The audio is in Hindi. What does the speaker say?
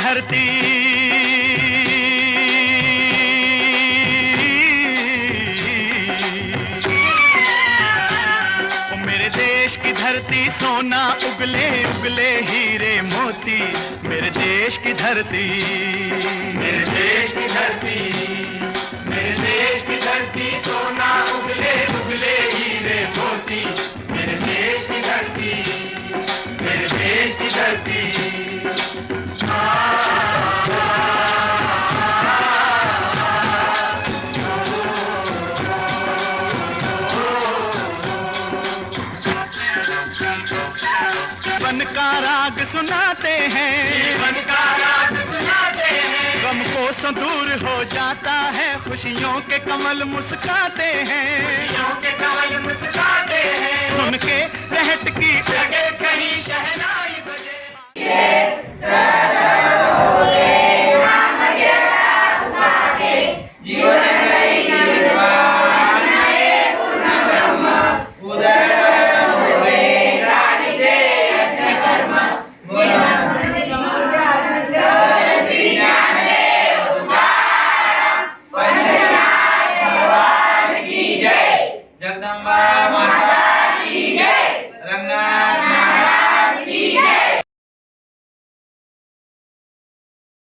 धरती, ओ मेरे देश की धरती, सोना उगले उगले हीरे मोती, मेरे देश की धरती, मेरे देश की धरती, मेरे देश की धरती, सोना उगले उगले हीरे मोती, मेरे देश की धरती, मेरे देश की धरती। जीवन का राग सुनाते हैं, जीवन का राग सुनाते हैं, गम को दूर हो जाता है, खुशियों के कमल मुस्काते हैं, खुशियों के कमल मुस्काते हैं, सुन के रहट की लगे कहीं शहनाई बजे। जगदम्बा माता